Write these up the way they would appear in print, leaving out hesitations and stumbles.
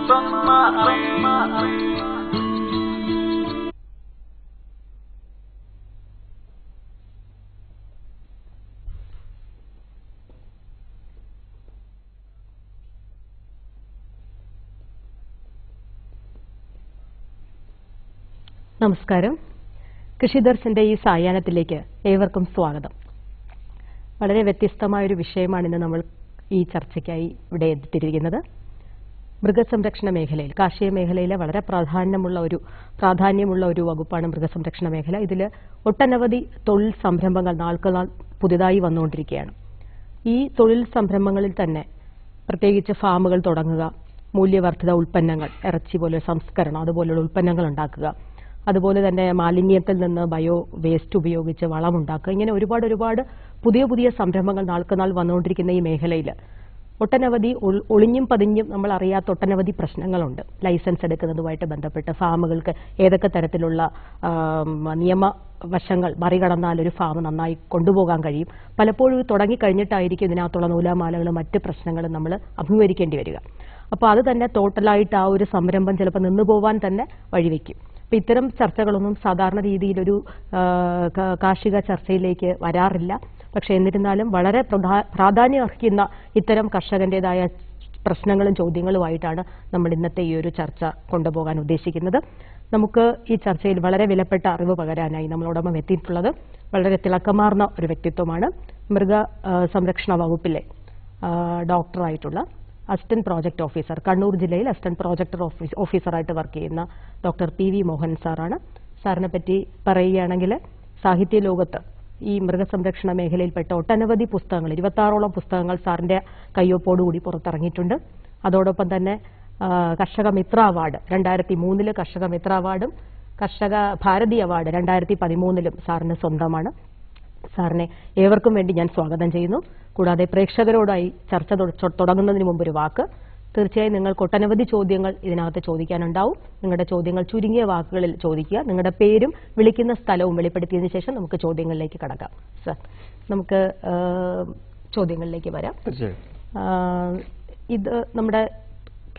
നമസ്കാരം. കൃഷിദർശന്റെ ഈ സായാഹ്നത്തിലേക്ക് ഏവർക്കും സ്വാഗതം. വളരെ വ്യത്യസ്തമായൊരു വിഷയമാണ് ഇന്ന് നമ്മൾ ഈ ചർച്ചയ്ക്കായി ഇവിടെ എത്തിയിരിക്കുന്നത്. മൃഗസംരക്ഷണ മേഖലയിൽ, കാർഷിക മേഖലയിലെ വളരെ പ്രാധാന്യമുള്ള ഒരു വകുപ്പാണ് മൃഗസംരക്ഷണ മേഖല. ഇതിൽ ഒട്ടനവധി തൊഴിൽ സംരംഭങ്ങൾ നാൾക്കുനാൾ പുതുതായി വന്നുകൊണ്ടിരിക്കുകയാണ്. ഈ തൊഴിൽ സംരംഭങ്ങളിൽ തന്നെ പ്രത്യേകിച്ച് ഫാമുകൾ തുടങ്ങുക, മൂല്യവർദ്ധിത ഉൽപ്പന്നങ്ങൾ, ഇറച്ചി പോലെ സംസ്കരണം, അതുപോലുള്ള ഉൽപ്പന്നങ്ങൾ ഉണ്ടാക്കുക, അതുപോലെ തന്നെ മാലിന്യത്തിൽ നിന്ന് ബയോ വേസ്റ്റ് ഉപയോഗിച്ച് വളമുണ്ടാക്കുക, ഇങ്ങനെ ഒരുപാട് പുതിയ സംരംഭങ്ങൾ നാൾക്കുനാൾ വന്നുകൊണ്ടിരിക്കുന്ന ഈ മേഖലയിൽ ഒട്ടനവധി ഒളിഞ്ഞും പതിഞ്ഞും നമ്മൾ അറിയാത്ത ഒട്ടനവധി പ്രശ്നങ്ങളുണ്ട്. ലൈസൻസ് എടുക്കുന്നതുമായിട്ട് ബന്ധപ്പെട്ട് ഫാമുകൾക്ക് ഏതൊക്കെ തരത്തിലുള്ള നിയമവശങ്ങൾ മറികടന്നാൽ ഒരു ഫാം നന്നായി കൊണ്ടുപോകാൻ കഴിയും. പലപ്പോഴും തുടങ്ങിക്കഴിഞ്ഞിട്ടായിരിക്കും ഇതിനകത്തുള്ള നൂലാമാലകളും മറ്റ് പ്രശ്നങ്ങളും നമ്മൾ അഭിമുഖീകരിക്കേണ്ടി വരിക. അപ്പോൾ അത് തന്നെ ടോട്ടലായിട്ട് ആ ഒരു സംരംഭം ചിലപ്പോൾ നിന്നുപോകാൻ തന്നെ വഴിവെക്കും. അപ്പോൾ ഇത്തരം ചർച്ചകളൊന്നും സാധാരണ രീതിയിലൊരു കാർഷിക ചർച്ചയിലേക്ക് വരാറില്ല. പക്ഷേ എന്നിരുന്നാലും വളരെ പ്രാധാന്യം അർഹിക്കുന്ന ഇത്തരം കർഷകൻ്റെതായ പ്രശ്നങ്ങളും ചോദ്യങ്ങളുമായിട്ടാണ് നമ്മൾ ഇന്നത്തെ ഈ ഒരു ചർച്ച കൊണ്ടുപോകാൻ ഉദ്ദേശിക്കുന്നത്. നമുക്ക് ഈ ചർച്ചയിൽ വളരെ വിലപ്പെട്ട അറിവ് പകരാനായി നമ്മളോടൊപ്പം എത്തിയിട്ടുള്ളത് വളരെ തിളക്കമാർന്ന ഒരു വ്യക്തിത്വമാണ്. മൃഗ സംരക്ഷണ വകുപ്പിലെ ഡോക്ടറായിട്ടുള്ള അസിസ്റ്റന്റ് പ്രോജക്ട് ഓഫീസർ, കണ്ണൂർ ജില്ലയിൽ അസിസ്റ്റന്റ് പ്രോജക്ട് ഓഫീസറായിട്ട് വർക്ക് ചെയ്യുന്ന ഡോക്ടർ പി വി മോഹൻ സാറാണ്. സാറിനെ പറ്റി പറയുകയാണെങ്കിൽ സാഹിത്യ ലോകത്ത് ഈ മൃഗസംരക്ഷണ മേഖലയിൽപ്പെട്ട ഒട്ടനവധി പുസ്തകങ്ങൾ, 26ഓളം പുസ്തകങ്ങൾ സാറിൻ്റെ കയ്യൊപ്പോടുകൂടി പുറത്തിറങ്ങിയിട്ടുണ്ട്. അതോടൊപ്പം തന്നെ കർഷക മിത്ര അവാർഡ് 2003 കർഷക മിത്ര അവാർഡും കർഷക ഭാരതി അവാർഡ് 2013 സാറിന് സ്വന്തമാണ്. സാറിനെ ഏവർക്കും വേണ്ടി ഞാൻ സ്വാഗതം ചെയ്യുന്നു. കൂടാതെ പ്രേക്ഷകരോടായി ചർച്ച തുടങ്ങുന്നതിന് മുമ്പ് ഒരു വാക്ക്. തീർച്ചയായും നിങ്ങൾക്ക് ഒട്ടനവധി ചോദ്യങ്ങൾ ഇതിനകത്ത് ചോദിക്കാനുണ്ടാവും. നിങ്ങളുടെ ചോദ്യങ്ങൾ ചുരുങ്ങിയ വാക്കുകളിൽ ചോദിക്കുക. നിങ്ങളുടെ പേരും വിളിക്കുന്ന സ്ഥലവും വെളിപ്പെടുത്തിയതിനു ശേഷം നമുക്ക് ചോദ്യങ്ങളിലേക്ക് കടക്കാം. സർ, നമുക്ക് ചോദ്യങ്ങളിലേക്ക് വരാം. ഇത് നമ്മുടെ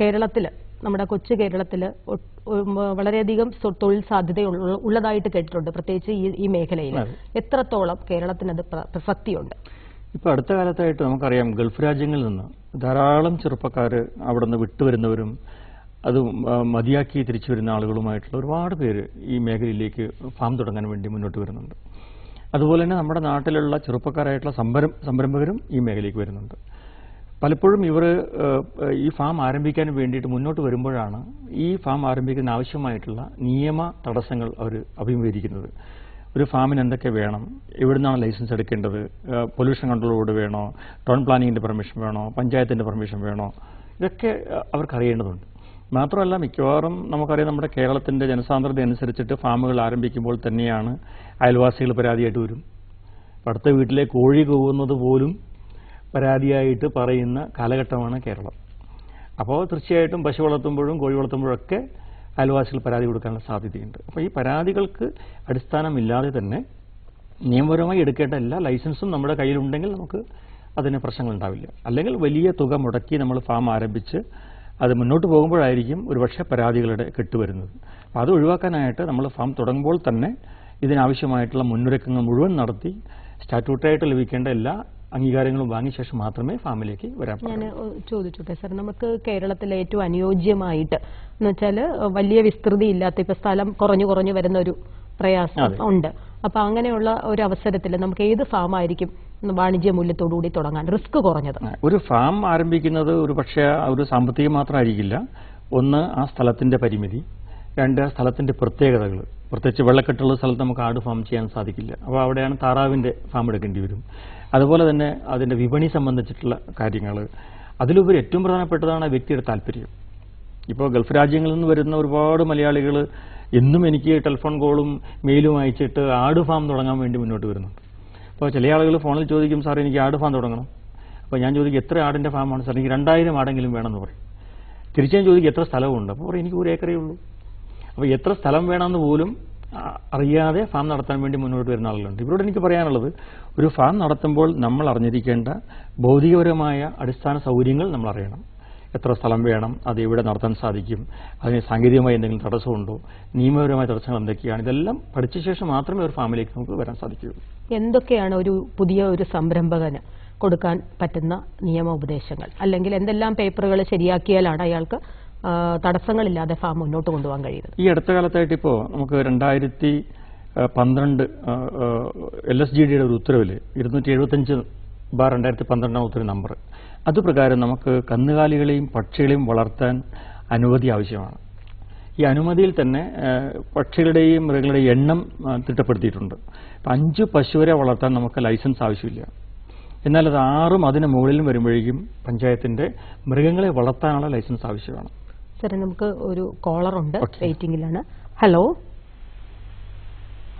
കേരളത്തിൽ, നമ്മുടെ കൊച്ചു കേരളത്തിൽ വളരെയധികം തൊഴിൽ സാധ്യത ഉള്ളതായിട്ട് കേട്ടിട്ടുണ്ട്. പ്രത്യേകിച്ച് ഈ മേഖലയിൽ എത്രത്തോളം കേരളത്തിനത് പ്രസക്തിയുണ്ട്? ഇപ്പോൾ അടുത്ത കാലത്തായിട്ട് നമുക്കറിയാം, ഗൾഫ് രാജ്യങ്ങളിൽ നിന്ന് ധാരാളം ചെറുപ്പക്കാർ അവിടെ നിന്ന് വിട്ടുവരുന്നവരും അത് മതിയാക്കി തിരിച്ചു വരുന്ന ആളുകളുമായിട്ടുള്ള ഒരുപാട് പേര് ഈ മേഖലയിലേക്ക് ഫാം തുടങ്ങാൻ വേണ്ടി മുന്നോട്ട് വരുന്നുണ്ട്. അതുപോലെ തന്നെ നമ്മുടെ നാട്ടിലുള്ള ചെറുപ്പക്കാരായിട്ടുള്ള സംരംഭകരും ഈ മേഖലയിലേക്ക് വരുന്നുണ്ട്. പലപ്പോഴും ഇവർ ഈ ഫാം ആരംഭിക്കാൻ വേണ്ടിയിട്ട് മുന്നോട്ട് വരുമ്പോഴാണ് ഈ ഫാം ആരംഭിക്കുന്ന ആവശ്യമായിട്ടുള്ള നിയമ തടസ്സങ്ങൾ അവർ അഭിമുഖീകരിക്കുന്നത്. ഒരു ഫാമിന് എന്തൊക്കെ വേണം, എവിടെ നിന്നാണ് ലൈസൻസ് എടുക്കേണ്ടത്, പൊല്യൂഷൻ കൺട്രോൾ ബോർഡ് വേണോ, ടൗൺ പ്ലാനിങ്ങിൻ്റെ പെർമിഷൻ വേണോ, പഞ്ചായത്തിൻ്റെ പെർമിഷൻ വേണോ, ഇതൊക്കെ അവർക്ക് അറിയേണ്ടതുണ്ട്. മാത്രമല്ല, മിക്കവാറും നമുക്കറിയാം, നമ്മുടെ കേരളത്തിൻ്റെ ജനസാന്ദ്രത അനുസരിച്ചിട്ട് ഫാമുകൾ ആരംഭിക്കുമ്പോൾ തന്നെയാണ് അയൽവാസികൾ പരാതിയായിട്ട് വരും. അടുത്ത വീട്ടിലെ കോഴി കൂവുന്നത് പോലും പരാതിയായിട്ട് പറയുന്ന കാലഘട്ടമാണ് കേരളം. അപ്പോൾ തീർച്ചയായിട്ടും പശു വളർത്തുമ്പോഴും കോഴി വളർത്തുമ്പോഴൊക്കെ അയൽവാസികൾ പരാതി കൊടുക്കാനുള്ള സാധ്യതയുണ്ട്. അപ്പോൾ ഈ പരാതികൾക്ക് അടിസ്ഥാനമില്ലാതെ തന്നെ നിയമപരമായി എടുക്കേണ്ട എല്ലാ ലൈസൻസും നമ്മുടെ കയ്യിലുണ്ടെങ്കിൽ നമുക്ക് അതിന് പ്രശ്നങ്ങളുണ്ടാവില്ല. അല്ലെങ്കിൽ വലിയ തുക മുടക്കി നമ്മൾ ഫാം ആരംഭിച്ച് അത് മുന്നോട്ട് പോകുമ്പോഴായിരിക്കും ഒരുപക്ഷെ പരാതികളുടെ കെട്ടുവരുന്നത്. അപ്പോൾ അത് ഒഴിവാക്കാനായിട്ട് നമ്മൾ ഫാം തുടങ്ങുമ്പോൾ തന്നെ ഇതിനാവശ്യമായിട്ടുള്ള മുന്നൊരുക്കങ്ങൾ മുഴുവൻ നടത്തി സ്റ്റാറ്റ്യൂട്ടറായിട്ട് ലഭിക്കേണ്ട എല്ലാ അംഗീകാരങ്ങളും വാങ്ങിയ ശേഷം മാത്രമേ ഫാമിലേക്ക് വരാൻ പറ്റൂ. ഞാൻ ചോദിച്ചോട്ടെ സാർ, നമുക്ക് കേരളത്തിലെ ഏറ്റവും അനുയോജ്യമായിട്ട് എന്ന് വെച്ചാൽ വലിയ വിസ്തൃതി ഇല്ലാത്ത, ഇപ്പം സ്ഥലം കുറഞ്ഞു വരുന്ന ഒരു പ്രയാസം ഉണ്ട്. അപ്പം അങ്ങനെയുള്ള ഒരു അവസരത്തിൽ നമുക്ക് ഏത് ഫാം ആയിരിക്കും വാണിജ്യ മൂല്യത്തോടുകൂടി തുടങ്ങാൻ റിസ്ക് കുറഞ്ഞത്? ഒരു ഫാം ആരംഭിക്കുന്നത് ഒരു പക്ഷേ ഒരു സാമ്പത്തികം മാത്രമായിരിക്കില്ല. ഒന്ന്, ആ സ്ഥലത്തിൻ്റെ പരിമിതി. രണ്ട്, ആ സ്ഥലത്തിൻ്റെ പ്രത്യേകതകൾ. പ്രത്യേകിച്ച് വെള്ളക്കെട്ടുള്ള സ്ഥലത്ത് നമുക്ക് ആട് ഫാം ചെയ്യാൻ സാധിക്കില്ല. അപ്പോൾ അവിടെയാണ് താറാവിൻ്റെ ഫാം എടുക്കേണ്ടി വരും. അതുപോലെ തന്നെ അതിൻ്റെ വിപണി സംബന്ധിച്ചിട്ടുള്ള കാര്യങ്ങൾ. അതിലുപരി ഏറ്റവും പ്രധാനപ്പെട്ടതാണ് വ്യക്തിയുടെ താല്പര്യം. ഇപ്പോൾ ഗൾഫ് രാജ്യങ്ങളിൽ നിന്ന് വരുന്ന ഒരുപാട് മലയാളികൾ എന്നും എനിക്ക് ടെലിഫോൺ കോളും മെയിലും അയച്ചിട്ട് ആട് ഫാം തുടങ്ങാൻ വേണ്ടി മുന്നോട്ട് വരുന്നുണ്ട്. അപ്പോൾ ചില ആളുകൾ ഫോണിൽ ചോദിക്കും, സാർ എനിക്ക് ആട് ഫാം തുടങ്ങണം. അപ്പോൾ ഞാൻ ചോദിക്കും, എത്ര ആടിൻ്റെ ഫാമാണ് സാർ? എനിക്ക് 2000 ആടെങ്കിലും വേണമെന്ന് പറയും. തിരിച്ചും ചോദിക്കും, എത്ര സ്ഥലമുണ്ട്? അപ്പോൾ പറയും, എനിക്ക് 1 ഏക്കറേ ഉള്ളൂ. അപ്പോൾ എത്ര സ്ഥലം വേണമെന്ന് പോലും അറിയാതെ ഫാം നടത്താൻ വേണ്ടി മുന്നോട്ട് വരുന്ന ആളുകളുണ്ട്. ഇവരോട് എനിക്ക് പറയാനുള്ളത്, ഒരു ഫാം നടത്തുമ്പോൾ നമ്മൾ അറിഞ്ഞിരിക്കേണ്ട ഭൗതികപരമായ അടിസ്ഥാന സൗകര്യങ്ങൾ നമ്മൾ അറിയണം. എത്ര സ്ഥലം വേണം, അത് എവിടെ നടത്താൻ സാധിക്കും, അതിന് സാങ്കേതികമായി എന്തെങ്കിലും തടസ്സമുണ്ടോ, നിയമപരമായ തടസ്സങ്ങൾ എന്തൊക്കെയാണ്, ഇതെല്ലാം പഠിച്ച ശേഷം മാത്രമേ ഒരു ഫാമിലേക്ക് നമുക്ക് വരാൻ സാധിക്കുകയുള്ളൂ. എന്തൊക്കെയാണ് ഒരു പുതിയ ഒരു സംരംഭകന് കൊടുക്കാൻ പറ്റുന്ന നിയമോപദേശങ്ങൾ, അല്ലെങ്കിൽ എന്തെല്ലാം പേപ്പറുകൾ ശരിയാക്കിയാലാണ് അയാൾക്ക് തടസ്സങ്ങളില്ലാതെ ഫാം മുന്നോട്ട് കൊണ്ടുപോകാൻ കഴിയുന്നത്? ഈ അടുത്ത കാലത്തായിട്ട് ഇപ്പോൾ നമുക്ക് 2012 LSGDയുടെ ഒരു ഉത്തരവിൽ 275/2012 ഉത്തരവ് നമ്പർ, അതുപ്രകാരം നമുക്ക് കന്നുകാലികളെയും പക്ഷികളെയും വളർത്താൻ അനുമതി ആവശ്യമാണ്. ഈ അനുമതിയിൽ തന്നെ പക്ഷികളുടെയും മൃഗങ്ങളുടെയും എണ്ണം തിട്ടപ്പെടുത്തിയിട്ടുണ്ട്. 5 പശുവരെ വളർത്താൻ നമുക്ക് ലൈസൻസ് ആവശ്യമില്ല. എന്നാൽ അത് 6ഉം അതിന് മുകളിലും വരുമ്പോഴേക്കും പഞ്ചായത്തിന്റെ മൃഗങ്ങളെ വളർത്താനുള്ള ലൈസൻസ് ആവശ്യമാണ്. സാർ, നമുക്ക് ഒരു കോളർ ഉണ്ട്, വെയിറ്റിംഗിലാണ്. ഹലോ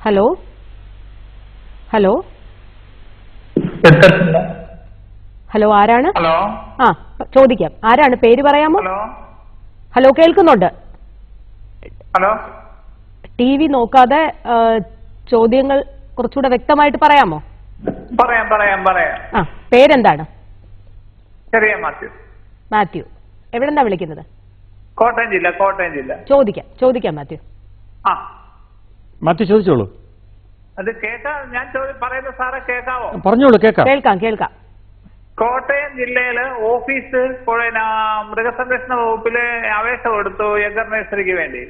ഹലോ ഹലോ ഹലോ, ആരാണ്? ഹലോ, ആ ചോദിക്കാം, ആരാണ്? പേര് പറയാമോ? ഹലോ ഹലോ, കേൾക്കുന്നുണ്ട്. ഹലോ, TV നോക്കാതെ ചോദ്യങ്ങൾ കുറച്ചുകൂടെ വ്യക്തമായിട്ട് പറയാമോ? പറയാം. ആ, പേരെന്താണ്? ചെറിയ മാത്യു. മാത്യു, എവിടെന്നാ വിളിക്കുന്നത്? കോട്ടയം ജില്ല. ചോദിക്കാം മാത്യു. ആ, മാത്യു ചോദിച്ചോളൂ. അത് കേൾക്കാം. ഞാൻ പറയുന്നത് സാറെ കേൾക്കാവോ? പറഞ്ഞോളൂ, കേൾക്കാം. കോട്ടയം ജില്ലയില് ഓഫീസ് മൃഗസംരക്ഷണ വകുപ്പില് അപേക്ഷ കൊടുത്തു എഗർ നഴ്സറിക്ക് വേണ്ടി.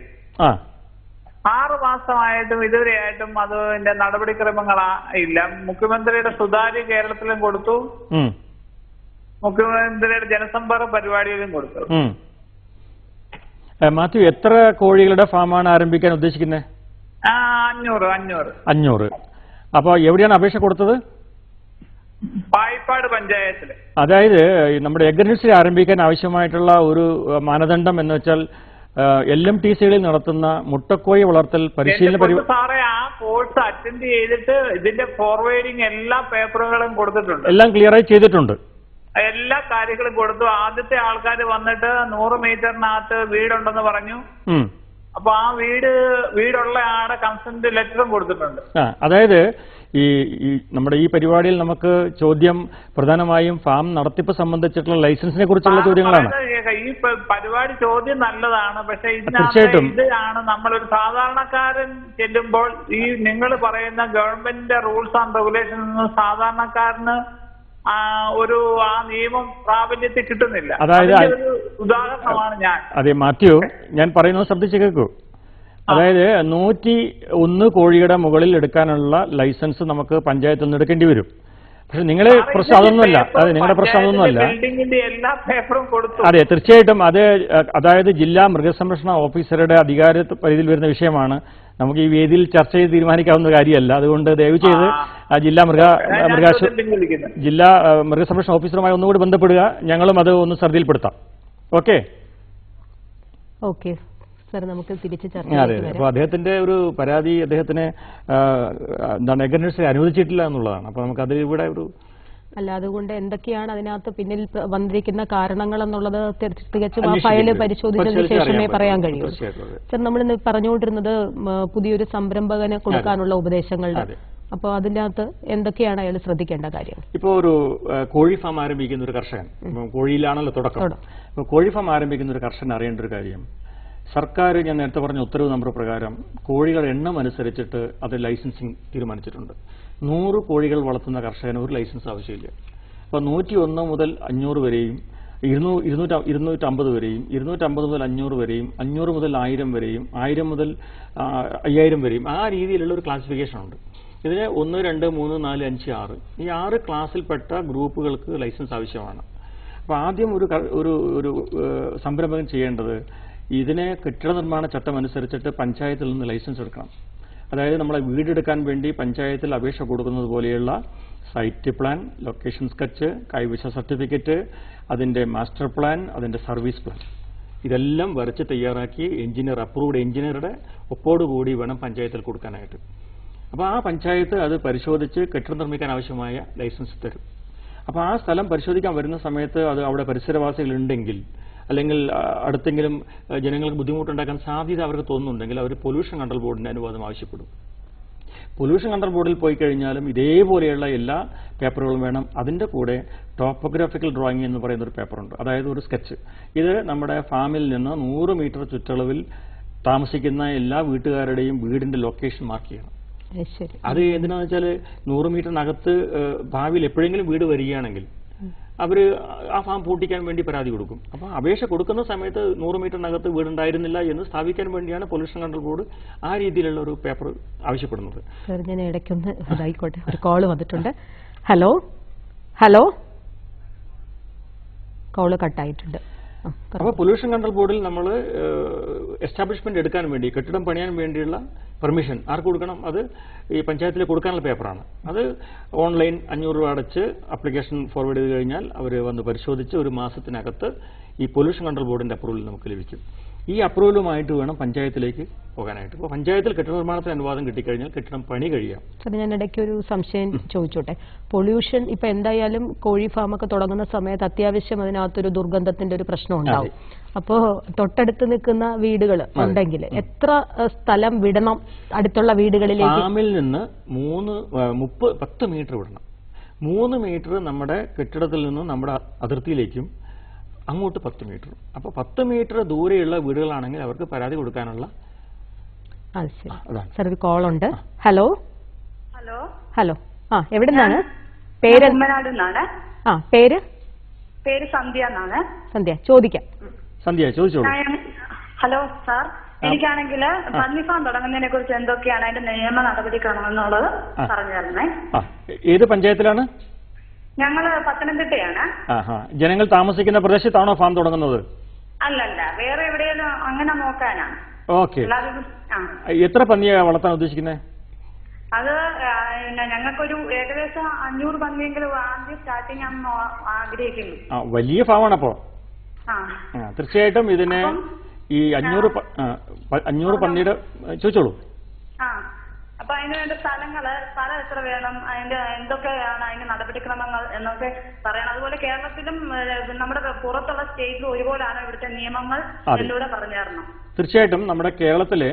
6 മാസമായിട്ടും ഇതുവരെയായിട്ടും അതിന്റെ നടപടിക്രമങ്ങൾ ഇല്ല. മുഖ്യമന്ത്രിയുടെ സുതാര്യ കേരളത്തിലും കൊടുത്തു, മുഖ്യമന്ത്രിയുടെ ജനസമ്പർക്ക പരിപാടിയിലും കൊടുത്തു. മാത്യു, എത്ര കോഴികളുടെ ഫാമാണ് ആരംഭിക്കാൻ ഉദ്ദേശിക്കുന്നത്? 500. അപ്പൊ എവിടെയാണ് അപേക്ഷ കൊടുത്തത്? പായിപ്പാട് പഞ്ചായത്തില്. അതായത് നമ്മുടെ എഗ് നഴ്സറി ആരംഭിക്കാൻ ആവശ്യമായിട്ടുള്ള ഒരു മാനദണ്ഡം എന്ന് വെച്ചാൽ LMTCകളിൽ നടത്തുന്ന മുട്ടക്കോഴി വളർത്തൽ പരിശീലന സാറേ, ആ കോഴ്സ് അറ്റൻഡ് ചെയ്തിട്ട് ഇതിന്റെ ഫോർവേഡിങ് എല്ലാ പേപ്പറുകളും കൊടുത്തിട്ടുണ്ട്, എല്ലാം ക്ലിയറായി ചെയ്തിട്ടുണ്ട്, എല്ലാ കാര്യങ്ങളും കൊടുത്തു. ആദ്യത്തെ ആൾക്കാർ വന്നിട്ട് 100 മീറ്ററിനകത്ത് വീടുണ്ടെന്ന് പറഞ്ഞു. അപ്പൊ ആ വീടുള്ള ആടെ കൺസെന്റ് ലെറ്ററും കൊടുത്തിട്ടുണ്ട്. അതായത് ഈ നമ്മുടെ ഈ പരിപാടിയിൽ നമുക്ക് ചോദ്യം പ്രധാനമായും ഫാം നടത്തിപ്പ് സംബന്ധിച്ചിട്ടുള്ള ലൈസൻസിനെ കുറിച്ചുള്ള ചോദ്യങ്ങളാണ്. ഈ പരിപാടി ചോദ്യം നല്ലതാണ്, പക്ഷെ ഇതാണ് നമ്മളൊരു സാധാരണക്കാരൻ ചെല്ലുമ്പോൾ ഈ നിങ്ങൾ പറയുന്ന ഗവൺമെന്റിന്റെ റൂൾസ് ആൻഡ് റെഗുലേഷൻസ് സാധാരണക്കാരന് ആ നിയമം പ്രാബല്യത്തിൽ കിട്ടുന്നില്ല. അതായത് ഉദാഹരണമാണ് ഞാൻ. അതെ മാത്യു, ഞാൻ പറയുന്നത് ശ്രദ്ധിച്ച് കേൾക്കൂ. അതായത് 101 കോഴിയുടെ മുകളിൽ എടുക്കാനുള്ള ലൈസൻസ് നമുക്ക് പഞ്ചായത്തിൽ നിന്ന് എടുക്കേണ്ടി വരും. പക്ഷെ നിങ്ങളെ പ്രശ്നം അതൊന്നുമല്ല, നിങ്ങളുടെ പ്രശ്നം അതൊന്നുമല്ല. അതെ, തീർച്ചയായിട്ടും അതായത് ജില്ലാ മൃഗസംരക്ഷണ ഓഫീസറുടെ അധികാര പരിധിയിൽ വരുന്ന വിഷയമാണ്. നമുക്ക് ഈ വേദിയിൽ ചർച്ച ചെയ്ത് തീരുമാനിക്കാവുന്ന കാര്യമല്ല. അതുകൊണ്ട് ദയവ് ചെയ്ത് ജില്ലാ മൃഗസംരക്ഷണ ഓഫീസറുമായി ഒന്നുകൂടി ബന്ധപ്പെടുക. ഞങ്ങളും അത് ഒന്ന് ശ്രദ്ധയിൽപ്പെടുത്താം. ഓക്കെ. സർ, നമുക്ക് തിരിച്ച് അതെ, അപ്പോൾ അദ്ദേഹത്തിന്റെ ഒരു പരാതി അദ്ദേഹത്തിന് എഗ് നഴ്സറി അനുവദിച്ചിട്ടില്ല എന്നുള്ളതാണ്. അപ്പോൾ നമുക്ക് അത് ഇവിടെ അല്ല, അതുകൊണ്ട് എന്തൊക്കെയാണ് അതിനകത്ത് പിന്നിൽ വന്നിരിക്കുന്ന കാരണങ്ങൾ എന്നുള്ളത് തികച്ചും ആ ഫയല് പരിശോധിച്ചതിന് ശേഷമേ പറയാൻ കഴിയൂ. സർ, നമ്മൾ ഇന്ന് പറഞ്ഞുകൊണ്ടിരുന്നത് പുതിയൊരു സംരംഭകന് കൊടുക്കാനുള്ള ഉപദേശങ്ങളുടെ. അപ്പോൾ അതിനകത്ത് എന്തൊക്കെയാണ് അയാൾ ശ്രദ്ധിക്കേണ്ട കാര്യം? ഇപ്പോൾ ഒരു കോഴി ഫാം ആരംഭിക്കുന്ന ഒരു കർഷകൻ, കോഴിയിലാണല്ലോ തുടക്കം. അപ്പോൾ കോഴി ഫാം ആരംഭിക്കുന്ന ഒരു കർഷകൻ അറിയേണ്ട ഒരു കാര്യം, സർക്കാർ ഞാൻ നേരത്തെ പറഞ്ഞ ഉത്തരവ് നമ്പർ പ്രകാരം കോഴികളുടെ എണ്ണം അനുസരിച്ചിട്ട് അത് ലൈസൻസിങ് തീരുമാനിച്ചിട്ടുണ്ട്. 100 കോഴികൾ വളർത്തുന്ന കർഷകന് ഒരു ലൈസൻസ് ആവശ്യമില്ല. അപ്പോൾ 101 മുതൽ 500 വരെയും 250 വരെയും 250 മുതൽ 500 വരെയും 500 മുതൽ 1000 വരെയും 1000 മുതൽ 5000 വരെയും ആ രീതിയിലുള്ള ഒരു ക്ലാസിഫിക്കേഷൻ ഉണ്ട്. ഇതിന് 1, 2, 3, 4, 5, 6 ഈ 6 ക്ലാസ്സിൽപ്പെട്ട ഗ്രൂപ്പുകൾക്ക് ലൈസൻസ് ആവശ്യമാണ്. അപ്പോൾ ആദ്യം ഒരു സംരംഭകൻ ചെയ്യേണ്ടത് ഇതിനെ കെട്ടിട നിർമ്മാണ ചട്ടം അനുസരിച്ചിട്ട് പഞ്ചായത്തിൽ നിന്ന് ലൈസൻസ് എടുക്കണം. അതായത് നമ്മളെ വീടെടുക്കാൻ വേണ്ടി പഞ്ചായത്തിൽ അപേക്ഷ കൊടുക്കുന്നത് പോലെയുള്ള സൈറ്റ് പ്ലാൻ, ലൊക്കേഷൻ സ്കെച്ച്, കൈവശ സർട്ടിഫിക്കറ്റ്, അതിൻ്റെ മാസ്റ്റർ പ്ലാൻ, അതിൻ്റെ സർവീസ് പ്ലാൻ, ഇതെല്ലാം വരച്ച് തയ്യാറാക്കി അപ്രൂവ്ഡ് എഞ്ചിനീയറുടെ ഒപ്പോടുകൂടി വേണം പഞ്ചായത്തിൽ കൊടുക്കാനായിട്ട്. അപ്പോൾ ആ പഞ്ചായത്ത് അത് പരിശോധിച്ച് കെട്ടിടം നിർമ്മിക്കാൻ ആവശ്യമായ ലൈസൻസ് തരും. അപ്പോൾ ആ സ്ഥലം പരിശോധിക്കാൻ വരുന്ന സമയത്ത് അത് അവിടെ പരിസരവാസികളുണ്ടെങ്കിൽ അല്ലെങ്കിൽ അടുത്തെങ്കിലും ജനങ്ങൾക്ക് ബുദ്ധിമുട്ടുണ്ടാക്കാൻ സാധ്യത അവർക്ക് തോന്നുന്നുണ്ടെങ്കിൽ അവർ പൊല്യൂഷൻ കൺട്രോൾ ബോർഡിൻ്റെ അനുവാദം ആവശ്യപ്പെടും. പൊല്യൂഷൻ കൺട്രോൾ ബോർഡിൽ പോയി കഴിഞ്ഞാലും ഇതേപോലെയുള്ള എല്ലാ പേപ്പറുകളും വേണം. അതിൻ്റെ കൂടെ ടോപ്പോഗ്രാഫിക്കൽ ഡ്രോയിങ് എന്ന് പറയുന്ന ഒരു പേപ്പറുണ്ട്, അതായത് ഒരു സ്കെച്ച്. ഇത് നമ്മുടെ ഫാമിൽ നിന്ന് 100 മീറ്റർ ചുറ്റളവിൽ താമസിക്കുന്ന എല്ലാ വീട്ടുകാരുടെയും വീടിന്റെ ലൊക്കേഷൻ മാർക്ക് ചെയ്യണം. അത് എന്തിനാന്ന് വെച്ചാൽ 100 മീറ്ററിനകത്ത് ഭാവിയിൽ എപ്പോഴെങ്കിലും വീട് വരികയാണെങ്കിൽ അവർ ആ ഫാം പൂട്ടിക്കാൻ വേണ്ടി പരാതി കൊടുക്കും. അപ്പോൾ അപേക്ഷ കൊടുക്കുന്ന സമയത്ത് 100 മീറ്ററിനകത്ത് വീടുണ്ടായിരുന്നില്ല എന്ന് സ്ഥാപിക്കാൻ വേണ്ടിയാണ് പൊല്യൂഷൻ കൺട്രോൾ ബോർഡ് ആ രീതിയിലുള്ള ഒരു പേപ്പർ ആവശ്യപ്പെടുന്നത്. സാർ, ഞാൻ ഇടയ്ക്കൊന്ന് ഇതായിക്കോട്ടെ, ഒരു കോള് വന്നിട്ടുണ്ട്. ഹലോ ഹലോ, കോള് കട്ടായിട്ടുണ്ട്. അപ്പോൾ പൊല്യൂഷൻ കൺട്രോൾ ബോർഡിൽ നമ്മൾ എസ്റ്റാബ്ലിഷ്മെന്റ് എടുക്കാൻ വേണ്ടി, കെട്ടിടം പണിയാൻ വേണ്ടിയുള്ള പെർമിഷൻ ആർക്ക് കൊടുക്കണം? അത് ഈ പഞ്ചായത്തിൽ കൊടുക്കാനുള്ള പേപ്പറാണ്. അത് ഓൺലൈൻ 500 രൂപ അടച്ച് ആപ്ലിക്കേഷൻ ഫോർവേഡ് ചെയ്ത് കഴിഞ്ഞാൽ അവർ വന്ന് പരിശോധിച്ച് ഒരു മാസത്തിനകത്ത് ഈ പൊല്യൂഷൻ കൺട്രോൾ ബോർഡിന്റെ അപ്രൂവൽ നമുക്ക് ലഭിക്കും. ഈ അപ്രൂവലുമായിട്ട് വേണം പഞ്ചായത്തിലേക്ക് പോകാനായിട്ട്. അപ്പോൾ പഞ്ചായത്തിൽ കെട്ടിട നിർമ്മാണത്തിന് അനുവാദം കിട്ടിക്കഴിഞ്ഞാൽ കെട്ടിടം പണി കഴിയാം. സാർ, ഞാൻ ഇടയ്ക്ക് ഒരു സംശയം ചോദിച്ചോട്ടെ. പൊല്യൂഷൻ ഇപ്പൊ എന്തായാലും കോഴി ഫാമൊക്കെ തുടങ്ങുന്ന സമയത്ത് അത്യാവശ്യം അതിനകത്തൊരു ദുർഗന്ധത്തിന്റെ ഒരു പ്രശ്നം ഉണ്ടാവും. അപ്പോ തൊട്ടടുത്ത് നിൽക്കുന്ന വീടുകൾ ഉണ്ടെങ്കിൽ എത്ര സ്ഥലം വിടണം അടുത്തുള്ള വീടുകളിലേക്ക്? ഫാമിൽ നിന്ന് 10 മീറ്റർ വിടണം. 3 മീറ്റർ നമ്മുടെ കെട്ടിടത്തിൽ നിന്നും നമ്മുടെ അതിർത്തിയിലേക്കും, അങ്ങോട്ട് 10 മീറ്റർ. അപ്പോൾ 10 മീറ്റർ ദൂരെയുള്ള വീടുകളാണെങ്കിൽ അവർക്ക് പരാതി കൊടുക്കാനുള്ള. സാർ, ഒരു കോൾ ഉണ്ട്. ഹലോ ഹലോ ഹലോ, എവിടെ നിന്നാണ്? പേര്? പേര്? പേര് സന്ധ്യ എന്നാണ്. സന്ധ്യ, ചോദിക്കാം. സന്ധ്യ, ചോദിച്ചോളൂ. ഹലോ സാർ, എനിക്കാണെങ്കിൽ പന്നി ഫാം തുടങ്ങുന്നതിനെ കുറിച്ച് എന്തൊക്കെയാണ് അതിന്റെ നിയമ നടപടിക്രമമെന്നുള്ളത് പറഞ്ഞു തരണേ. ഏത് പഞ്ചായത്തിലാണ്? ഞങ്ങള് പത്തനംതിട്ടയാണ്. ജനങ്ങൾ താമസിക്കുന്ന പ്രദേശത്താണോ ഫാം തുടങ്ങുന്നത്? അല്ലല്ല, വേറെ എവിടെയെങ്കിലും അങ്ങനെ നോക്കാനാണ്. ഓക്കെ. എത്ര പന്നിയെ വളർത്താൻ ഉദ്ദേശിക്കുന്നത്? അത് ഞങ്ങൾക്കൊരു ഏകദേശം 500 പന്നിയെങ്കിലും ആദ്യം സ്റ്റാർട്ടിങ് ആണെന്ന് ആഗ്രഹിക്കുന്നു. വലിയ ഫാമാണ് അപ്പോ. തീർച്ചയായിട്ടും ഇതിന് ഈ 500 പന്നിയുടെ ചോദിച്ചോളൂ. അപ്പൊ അതിന് വേണ്ട സ്ഥലം എത്ര വേണം, അതിന്റെ എന്തൊക്കെയാണ് അതിന്റെ നടപടിക്രമങ്ങൾ എന്നൊക്കെ പറയണം. അതുപോലെ കേരളത്തിലും നമ്മുടെ പുറത്തുള്ള സ്റ്റേറ്റിലും ഒരുപോലെയാണ് ഇവിടുത്തെ നിയമങ്ങൾ എന്നിലൂടെ പറഞ്ഞു തരണം. തീർച്ചയായിട്ടും നമ്മുടെ കേരളത്തിലെ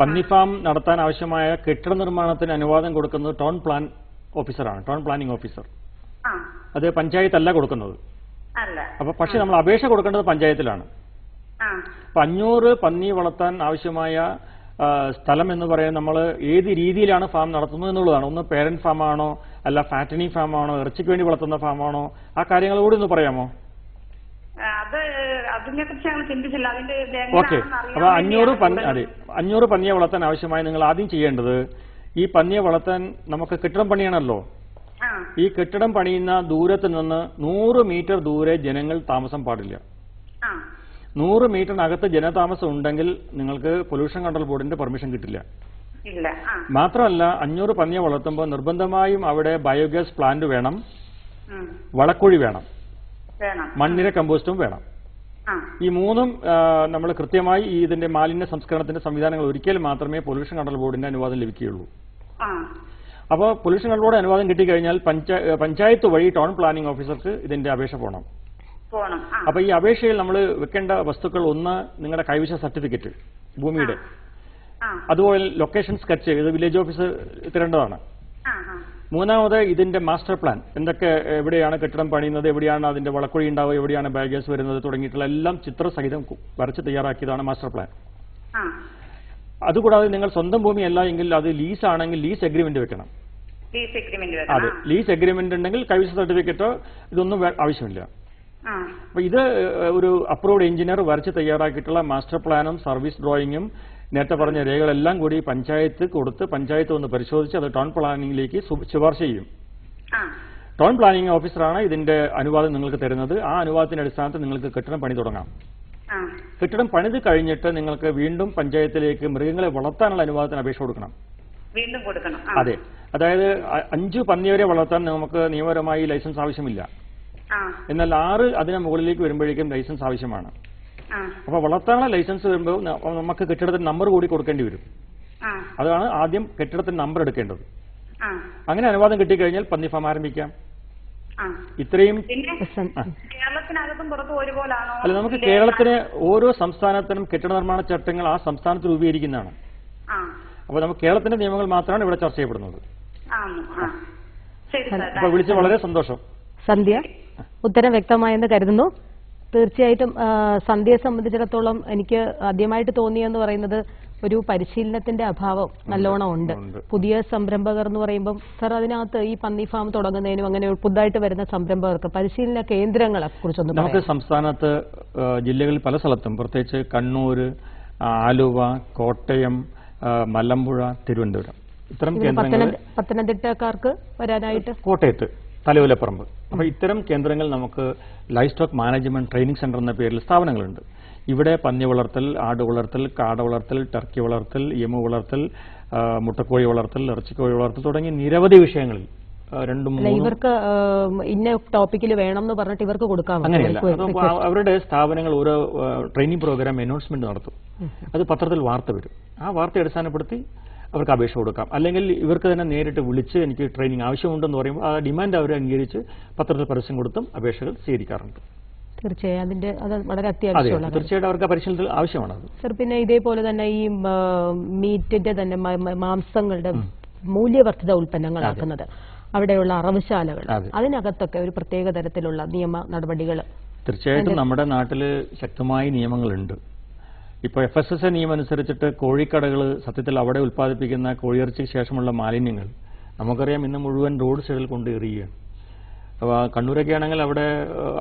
പന്നി ഫാം നടത്താൻ ആവശ്യമായ കെട്ടിട നിർമ്മാണത്തിന് അനുവാദം കൊടുക്കുന്നത് ടൗൺ പ്ലാൻ ഓഫീസറാണ്, ടൗൺ പ്ലാനിംഗ് ഓഫീസർ. അത് പഞ്ചായത്തല്ല കൊടുക്കുന്നത്. അപ്പൊ പക്ഷെ നമ്മൾ അപേക്ഷ കൊടുക്കേണ്ടത് പഞ്ചായത്തിലാണ്. അപ്പൊ 500 പന്നി വളർത്താൻ ആവശ്യമായ സ്ഥലം എന്ന് പറയുന്നത് നമ്മൾ ഏത് രീതിയിലാണ് ഫാം നടത്തുന്നത് എന്നുള്ളതാണ്. ഒന്ന് പേരന്റ് ഫാം ആണോ, അല്ല ഫാറ്റനിങ് ഫാം ആണോ, ഇറച്ചിക്ക് വേണ്ടി വളർത്തുന്ന ഫാം ആണോ, ആ കാര്യങ്ങൾ കൂടി ഒന്ന് പറയാമോ? ഓക്കെ. അപ്പൊ 500 പന്നിയെ വളർത്താൻ ആവശ്യമായി നിങ്ങൾ ആദ്യം ചെയ്യേണ്ടത്, ഈ പന്നിയെ വളർത്താൻ നമുക്ക് കെട്ടിടം പണിയണമല്ലോ. ഈ കെട്ടിടം പണിയുന്ന ദൂരത്ത് നിന്ന് 100 മീറ്റർ ദൂരെ ജനങ്ങൾ താമസം പാടില്ല. 100 മീറ്ററിനകത്ത് ജനതാമസം ഉണ്ടെങ്കിൽ നിങ്ങൾക്ക് പൊല്യൂഷൻ കൺട്രോൾ ബോർഡിന്റെ പെർമിഷൻ കിട്ടില്ല. മാത്രമല്ല 500 പന്നിയെ വളർത്തുമ്പോൾ നിർബന്ധമായും അവിടെ ബയോഗ്യാസ് പ്ലാന്റ് വേണം, വളക്കുഴി വേണം, മണ്ണിര കമ്പോസ്റ്റും വേണം. ഈ മൂന്നും നമ്മൾ കൃത്യമായി ഇതിന്റെ മാലിന്യ സംസ്കരണത്തിന്റെ സംവിധാനങ്ങൾ ഒരിക്കൽ മാത്രമേ പൊല്യൂഷൻ കൺട്രോൾ ബോർഡിന്റെ അനുവാദം ലഭിക്കുകയുള്ളൂ. അപ്പോൾ പൊല്യൂഷൻ കൺട്രോൾ ബോർഡ് അനുവാദം കിട്ടിക്കഴിഞ്ഞാൽ പഞ്ചായത്ത് വഴി ടൗൺ പ്ലാനിംഗ് ഓഫീസർക്ക് ഇതിന്റെ അപേക്ഷ പോകണം. അപ്പൊ ഈ അപേക്ഷയിൽ നമ്മൾ വെക്കേണ്ട വസ്തുക്കൾ, ഒന്ന് നിങ്ങളുടെ കൈവശ സർട്ടിഫിക്കറ്റ് ഭൂമിയുടെ, അതുപോലെ ലൊക്കേഷൻ സ്കെച്ച്, ഇത് വില്ലേജ് ഓഫീസർ തരേണ്ടതാണ്. മൂന്നാമത് ഇതിന്റെ മാസ്റ്റർ പ്ലാൻ, എന്തൊക്കെ എവിടെയാണ് കെട്ടിടം പണിയുന്നത്, എവിടെയാണ് അതിന്റെ വളക്കുഴി ഉണ്ടാവുക, എവിടെയാണ് ബയോഗ്യാസ് വരുന്നത് തുടങ്ങിയിട്ടുള്ള എല്ലാം ചിത്രസഹിതം വരച്ച് തയ്യാറാക്കിയതാണ് മാസ്റ്റർ പ്ലാൻ. അതുകൂടാതെ നിങ്ങൾ സ്വന്തം ഭൂമിയല്ല എങ്കിൽ അത് ലീസ് ആണെങ്കിൽ ലീസ് എഗ്രിമെന്റ് വെക്കണം. അതെ, ലീസ് എഗ്രിമെന്റ് ഉണ്ടെങ്കിൽ കൈവശ സർട്ടിഫിക്കറ്റോ ഇതൊന്നും ആവശ്യമില്ല. അപ്പൊ ഇത് ഒരു അപ്രൂവ്ഡ് എഞ്ചിനീയർ വരച്ച് തയ്യാറാക്കിയിട്ടുള്ള മാസ്റ്റർ പ്ലാനും സർവീസ് ഡ്രോയിങ്ങും നേരത്തെ പറഞ്ഞ രേഖകളെല്ലാം കൂടി പഞ്ചായത്ത് കൊടുത്ത് പഞ്ചായത്ത് ഒന്ന് പരിശോധിച്ച് അത് ടൗൺ പ്ലാനിംഗിലേക്ക് ശുപാർശ ചെയ്യും. ടൗൺ പ്ലാനിംഗ് ഓഫീസറാണ് ഇതിന്റെ അനുവാദം നിങ്ങൾക്ക് തരുന്നത്. ആ അനുവാദത്തിന്റെ അടിസ്ഥാനത്തിൽ നിങ്ങൾക്ക് കെട്ടിടം പണി തുടങ്ങാം. കെട്ടിടം പണിത് കഴിഞ്ഞിട്ട് നിങ്ങൾക്ക് വീണ്ടും പഞ്ചായത്തിലേക്ക് മൃഗങ്ങളെ വളർത്താനുള്ള അനുവാദത്തിന് അപേക്ഷ കൊടുക്കണം. അതെ, അതായത് 5 പന്നി വരെ വളർത്താൻ നമുക്ക് നിയമപരമായി ലൈസൻസ് ആവശ്യമില്ല. എന്നാൽ 6 അതിന് മുകളിലേക്ക് വരുമ്പോഴേക്കും ലൈസൻസ് ആവശ്യമാണ്. അപ്പൊ വളർത്താനുള്ള ലൈസൻസ് വരുമ്പോൾ നമുക്ക് കെട്ടിടത്തിന് നമ്പർ കൂടി കൊടുക്കേണ്ടി വരും. അതാണ് ആദ്യം കെട്ടിടത്തിന് നമ്പർ എടുക്കേണ്ടത്. അങ്ങനെ അനുവാദം കിട്ടിക്കഴിഞ്ഞാൽ പന്നി ഫാം ആരംഭിക്കാം. ഇത്രയും അല്ല, നമുക്ക് കേരളത്തിന് ഓരോ സംസ്ഥാനത്തിനും കെട്ടിട നിർമ്മാണ ചട്ടങ്ങൾ ആ സംസ്ഥാനത്ത് രൂപീകരിക്കുന്നതാണ്. അപ്പോൾ നമുക്ക് കേരളത്തിന്റെ നിയമങ്ങൾ മാത്രമാണ് ഇവിടെ ചർച്ച ചെയ്യപ്പെടുന്നത്. ശരി സാർ. അപ്പോൾ വിളിച്ച് വളരെ സന്തോഷം. സന്ധ്യ, ഉത്തരം വ്യക്തമായെന്ന് കരുതുന്നു. തീർച്ചയായിട്ടും സന്ധ്യയെ സംബന്ധിച്ചിടത്തോളം എനിക്ക് ആദ്യമായിട്ട് തോന്നിയെന്ന് പറയുന്നത് ഒരു പരിശീലനത്തിന്റെ അഭാവം നല്ലോണം ഉണ്ട്. പുതിയ സംരംഭകർ എന്ന് പറയുമ്പോൾ സർ അതിനകത്ത് ഈ പന്നി ഫാം തുടങ്ങുന്നതിനും അങ്ങനെ പുതുതായിട്ട് വരുന്ന സംരംഭകർക്ക് പരിശീലന കേന്ദ്രങ്ങളെ കുറിച്ചൊന്നും നമുക്ക് സംസ്ഥാനത്ത് ജില്ലകളിൽ പല സ്ഥലത്തും, പ്രത്യേകിച്ച് കണ്ണൂർ, ആലുവ, കോട്ടയം, മലമ്പുഴ, തിരുവനന്തപുരം, ഇത്തരം കേന്ദ്രങ്ങൾ, പത്തനംതിട്ടക്കാർക്ക് വരാനായിട്ട് കോട്ടയത്ത് തലയോലപ്പറമ്പ്. അപ്പോൾ ഇത്തരം കേന്ദ്രങ്ങൾ നമുക്ക് life stock management training centre എന്ന പേരിൽ സ്ഥാപനങ്ങളുണ്ട്. ഇവിടെ പന്നി വളർത്തൽ, ആട് വളർത്തൽ, കാട വളർത്തൽ, ടർക്കി വളർത്തൽ, എമു വളർത്തൽ, മുട്ടക്കോഴി വളർത്തൽ, ഇറച്ചിക്കോഴി വളർത്തൽ തുടങ്ങിയ നിരവധി വിഷയങ്ങളിൽ ഇവർക്ക് ഇന്ന ടോപ്പിക്കിൽ വേണം എന്ന് പറഞ്ഞിട്ട് ഇവർക്ക് കൊടുക്കാം. അങ്ങനെയല്ല, അവരുടെ സ്ഥാപനങ്ങൾ ഓരോ ട്രെയിനിങ് പ്രോഗ്രാം അനൗൺസ്മെന്റ് നടത്തും. അത് പത്രത്തിൽ വാർത്ത വരും. ആ വാർത്ത അടിസ്ഥാനപ്പെടുത്തി അവർക്ക് അപേക്ഷ കൊടുക്കാം. അല്ലെങ്കിൽ ഇവർക്ക് തന്നെ നേരിട്ട് വിളിച്ച് എനിക്ക് ട്രെയിനിങ് ആവശ്യമുണ്ടെന്ന് പറയുമ്പോൾ ആ ഡിമാൻഡ് അവർ അംഗീകരിച്ച് പത്രത്തിൽ പരസ്യം കൊടുത്തും അപേക്ഷകൾ സ്വീകരിക്കാറുണ്ട്. തീർച്ചയായും അതിന്റെ അത് വളരെ അത്യാവശ്യമുള്ള, തീർച്ചയായിട്ടും അവർക്ക് പരിശീലനത്തിൽ ആവശ്യമാണ്. സർ, പിന്നെ ഇതേപോലെ തന്നെ ഈ മീറ്റിന്റെ തന്നെ മാംസങ്ങളുടെ മൂല്യവർദ്ധിത ഉൽപ്പന്നങ്ങളാക്കുന്നത്, അവിടെയുള്ള അറവുശാലകൾ, അതിനകത്തൊക്കെ ഒരു പ്രത്യേക തരത്തിലുള്ള നിയമ നടപടികൾ. തീർച്ചയായിട്ടും നമ്മുടെ നാട്ടിൽ ശക്തമായ നിയമങ്ങളുണ്ട്. ഇപ്പോൾ FSSA നിയമം അനുസരിച്ചിട്ട് കോഴിക്കടകൾ സത്യത്തിൽ അവിടെ ഉൽപ്പാദിപ്പിക്കുന്ന കോഴിയിറച്ചിക്ക് ശേഷമുള്ള മാലിന്യങ്ങൾ നമുക്കറിയാം ഇന്ന് മുഴുവൻ റോഡ് സൈഡിൽ കൊണ്ട് എറിയുകയാണ്. അപ്പോൾ കണ്ണൂരൊക്കെ ആണെങ്കിൽ അവിടെ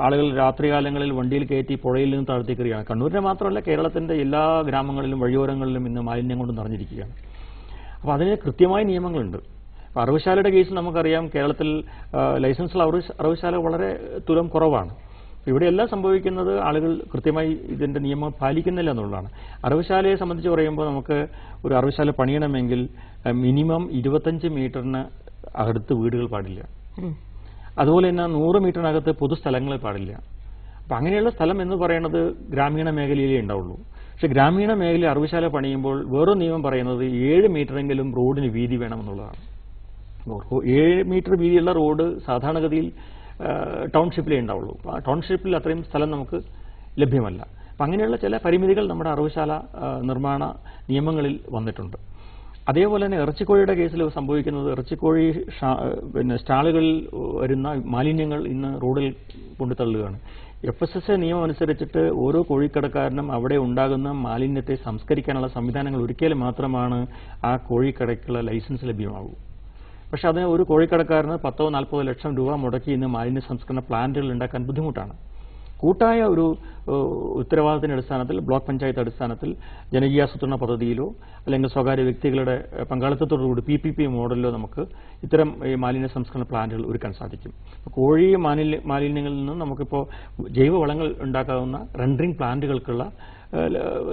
ആളുകൾ രാത്രികാലങ്ങളിൽ വണ്ടിയിൽ കയറ്റി പുഴയിൽ നിന്ന് താഴ്ത്തേക്ക് എറിയുകയാണ്. കണ്ണൂരിനെ മാത്രമല്ല, കേരളത്തിൻ്റെ എല്ലാ ഗ്രാമങ്ങളിലും വഴിയോരങ്ങളിലും ഇന്ന് മാലിന്യം കൊണ്ട് നിറഞ്ഞിരിക്കുകയാണ്. അപ്പോൾ അതിന് കൃത്യമായ നിയമങ്ങളുണ്ട്. അപ്പോൾ അറവുശാലയുടെ കേസിൽ നമുക്കറിയാം കേരളത്തിൽ ലൈസൻസുള്ള അറവുശാല വളരെ തുലം കുറവാണ്. ഇവിടെയെല്ലാം സംഭവിക്കുന്നത് ആളുകൾ കൃത്യമായി ഇതിൻ്റെ നിയമം പാലിക്കുന്നില്ല എന്നുള്ളതാണ്. അറവുശാലയെ സംബന്ധിച്ച് പറയുമ്പോൾ നമുക്ക് ഒരു അറവുശാല പണിയണമെങ്കിൽ മിനിമം 25 മീറ്ററിന് അടുത്ത് വീടുകൾ പാടില്ല. അതുപോലെ തന്നെ 100 മീറ്ററിനകത്ത് പൊതുസ്ഥലങ്ങൾ പാടില്ല. അപ്പം അങ്ങനെയുള്ള സ്ഥലം എന്ന് പറയുന്നത് ഗ്രാമീണ മേഖലയിലേ ഉണ്ടാവുള്ളൂ. പക്ഷേ ഗ്രാമീണ മേഖലയിൽ അറവുശാല പണിയുമ്പോൾ വേറൊരു നിയമം പറയുന്നത് 7 മീറ്ററെങ്കിലും റോഡിന് വീതി വേണമെന്നുള്ളതാണ്. 7 മീറ്റർ വീതിയുള്ള റോഡ് സാധാരണഗതിയിൽ ടൗൺഷിപ്പിലേ ഉണ്ടാവുള്ളൂ. ആ ടൗൺഷിപ്പിൽ അത്രയും സ്ഥലം നമുക്ക് ലഭ്യമല്ല. അപ്പം അങ്ങനെയുള്ള ചില പരിമിതികൾ നമ്മുടെ അറവുശാല നിർമ്മാണ നിയമങ്ങളിൽ വന്നിട്ടുണ്ട്. അതേപോലെ തന്നെ ഇറച്ചിക്കോഴിയുടെ കേസിൽ സംഭവിക്കുന്നത് ഇറച്ചിക്കോഴി സ്റ്റാളുകളിൽ വരുന്ന മാലിന്യങ്ങൾ ഇന്ന് റോഡിൽ കൊണ്ടു തള്ളുകയാണ്. FSSA നിയമം അനുസരിച്ചിട്ട് ഓരോ കോഴിക്കടക്കാരനും അവിടെ ഉണ്ടാകുന്ന മാലിന്യത്തെ സംസ്കരിക്കാനുള്ള സംവിധാനങ്ങൾ ഒരുക്കിയാൽ മാത്രമാണ് ആ കോഴിക്കടയ്ക്കുള്ള ലൈസൻസ് ലഭ്യമാകൂ. പക്ഷേ അതിന് ഒരു കോഴിക്കടക്കാരന് 10-40 ലക്ഷം രൂപ മുടക്കി ഇന്ന് മാലിന്യ സംസ്കരണ പ്ലാന്റുകൾ ഉണ്ടാക്കാൻ ബുദ്ധിമുട്ടാണ്. കൂട്ടായ ഒരു ഉത്തരവാദിത്തത്തിന്റെ അടിസ്ഥാനത്തിൽ, ബ്ലോക്ക് പഞ്ചായത്ത് അടിസ്ഥാനത്തിൽ, ജനകീയാസൂത്രണ പദ്ധതിയിലോ അല്ലെങ്കിൽ സ്വകാര്യ വ്യക്തികളുടെ പങ്കാളിത്തത്തോടുകൂടി PPP മോഡലിലോ നമുക്ക് ഇത്തരം മാലിന്യ സംസ്കരണ പ്ലാന്റുകൾ ഒരുക്കാൻ സാധിക്കും. കോഴി മാലിന്യങ്ങളിൽ നിന്നും നമുക്കിപ്പോൾ ജൈവവളങ്ങൾ ഉണ്ടാക്കാവുന്ന റെൻഡറിംഗ് പ്ലാന്റുകൾക്കുള്ള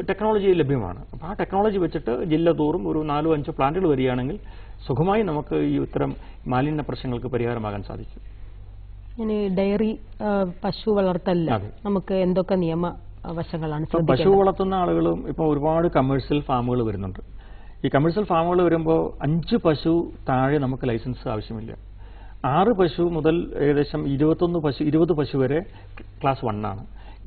ടെക്നോളജി ലഭ്യമാണ്. അപ്പോൾ ആ ടെക്നോളജി വെച്ചിട്ട് ജില്ല തോറും ഒരു 4-5 പ്ലാന്റുകൾ വരികയാണെങ്കിൽ സുഖമായി നമുക്ക് ഈ ഇത്തരം മാലിന്യ പ്രശ്നങ്ങൾക്ക് പരിഹാരമാകാൻ സാധിക്കും. ഇനി ഡയറി പശു വളർത്തലില്ല നമുക്ക് എന്തൊക്കെ നിയമ വശങ്ങളാണ്? പശു വളർത്തുന്ന ആളുകളും ഇപ്പോൾ ഒരുപാട് കമേഴ്ഷ്യൽ ഫാമുകൾ വരുന്നുണ്ട്. ഈ കമേഴ്ഷ്യൽ ഫാമുകൾ വരുമ്പോൾ 5 പശു താഴെ നമുക്ക് ലൈസൻസ് ആവശ്യമില്ല. 6 പശു മുതൽ ഏകദേശം 20 പശു വരെ ക്ലാസ് 1 ആണ്.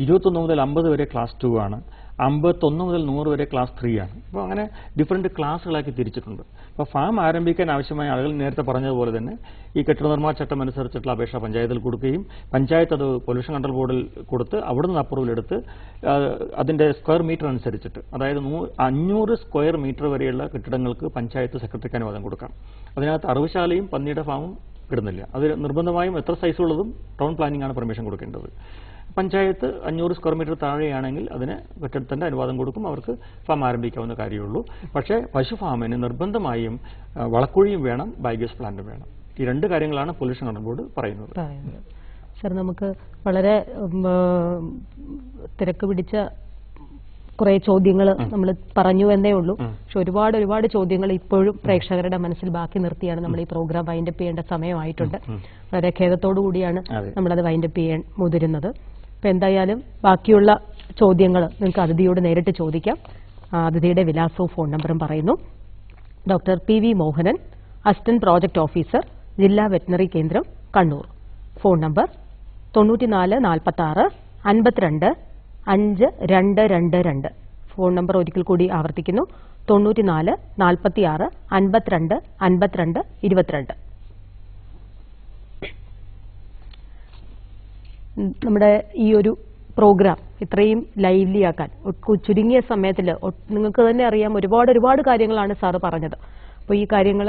21 മുതൽ 50 വരെ ക്ലാസ് 2 ആണ്. 51 മുതൽ 100 വരെ ക്ലാസ് 3 ആണ്. അപ്പോൾ അങ്ങനെ ഡിഫറൻറ്റ് ക്ലാസ്സുകളാക്കി തിരിച്ചിട്ടുണ്ട്. അപ്പോൾ ഫാം ആരംഭിക്കാൻ ആവശ്യമായ ആളുകൾ നേരത്തെ പറഞ്ഞതുപോലെ തന്നെ ഈ കെട്ടിട നിർമ്മാണ ചട്ടം അനുസരിച്ചിട്ടുള്ള അപേക്ഷ പഞ്ചായത്തിൽ കൊടുക്കുകയും പഞ്ചായത്ത് അത് പൊല്യൂഷൻ കൺട്രോൾ ബോർഡിൽ കൊടുത്ത് അവിടെ നിന്ന് അപ്രൂവൽ എടുത്ത് അതിൻ്റെ സ്ക്വയർ മീറ്റർ അനുസരിച്ചിട്ട്, അതായത് 500 സ്ക്വയർ മീറ്റർ വരെയുള്ള കെട്ടിടങ്ങൾക്ക് പഞ്ചായത്ത് സെക്രട്ടറിക്ക് അനുവാദം കൊടുക്കാം. അതിനകത്ത് അറവുശാലയും പന്നിയുടെ ഫാമും ഇടുന്നില്ല. അത് നിർബന്ധമായും എത്ര സൈസുള്ളതും ടൗൺ പ്ലാനിംഗ് ആണ് പെർമിഷൻ കൊടുക്കേണ്ടത്. പഞ്ചായത്ത് 500 സ്ക്വയർ മീറ്റർ താഴെയാണെങ്കിൽ അതിന് കെട്ടിടത്തിൻ്റെ അനുവാദം കൊടുക്കും, അവർക്ക് ഫാം ആരംഭിക്കാവുന്ന കാര്യമുള്ളൂ. പക്ഷേ പശു ഫാമിന് നിർബന്ധമായും വളക്കുഴിയും വേണം, ബയോഗ്യാസ് പ്ലാന്റും വേണം. ഈ 2 കാര്യങ്ങളാണ് പൊല്യൂഷൻ കൺട്രോൾ ബോർഡ് പറയുന്നത്. സർ, നമുക്ക് വളരെ തിരക്ക് പിടിച്ച കുറേ ചോദ്യങ്ങൾ നമ്മൾ പറഞ്ഞു എന്നേ ഉള്ളൂ. പക്ഷെ ഒരുപാട് ചോദ്യങ്ങൾ ഇപ്പോഴും പ്രേക്ഷകരുടെ മനസ്സിൽ ബാക്കി നിർത്തിയാണ് നമ്മൾ ഈ പ്രോഗ്രാം വൈൻഡപ്പ് ചെയ്യേണ്ട സമയമായിട്ടുണ്ട്. വളരെ ഖേദത്തോടു കൂടിയാണ് നമ്മളത് വൈൻഡപ്പ് ചെയ്യാൻ മുതിരുന്നത്. അപ്പോൾ എന്തായാലും ബാക്കിയുള്ള ചോദ്യങ്ങൾ നിങ്ങൾക്ക് അതിഥിയോട് നേരിട്ട് ചോദിക്കാം. അതിഥിയുടെ വിലാസവും ഫോൺ നമ്പറും പറയുന്നു. Doctor PV Mohanan, assistant project officer, ജില്ലാ വെറ്റിനറി കേന്ദ്രം, Kannur. Phone number 94 46 52 5222. Phone number ഒരിക്കൽ കൂടി ആവർത്തിക്കുന്നു: 94 46 52 52 22. നമ്മുടെ ഈ ഒരു പ്രോഗ്രാം ഇത്രയും ലൈവ്ലി ആക്കാൻ ചുരുങ്ങിയ സമയത്തിൽ നിങ്ങൾക്ക് തന്നെ അറിയാം, ഒരുപാട് കാര്യങ്ങളാണ് സാറ് പറഞ്ഞത്. അപ്പോൾ ഈ കാര്യങ്ങൾ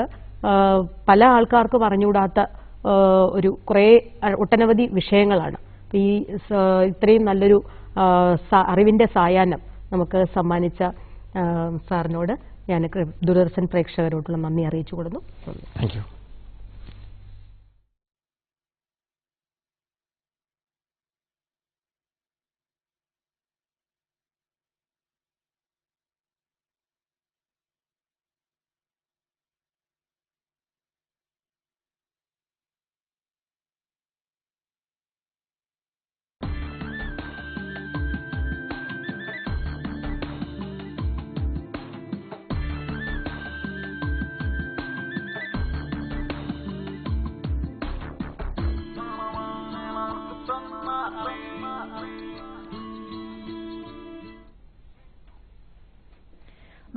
പല ആൾക്കാർക്ക് പറഞ്ഞുകൂടാത്ത ഒട്ടനവധി വിഷയങ്ങളാണ്. അപ്പോൾ ഈ ഇത്രയും നല്ലൊരു അറിവിൻ്റെ സായാഹ്നം നമുക്ക് സമ്മാനിച്ച സാറിനോട് ഞാൻ ദൂരദർശൻ പ്രേക്ഷകരോടുള്ള നന്ദി അറിയിച്ചു കൊടുക്കുന്നു. Thank you.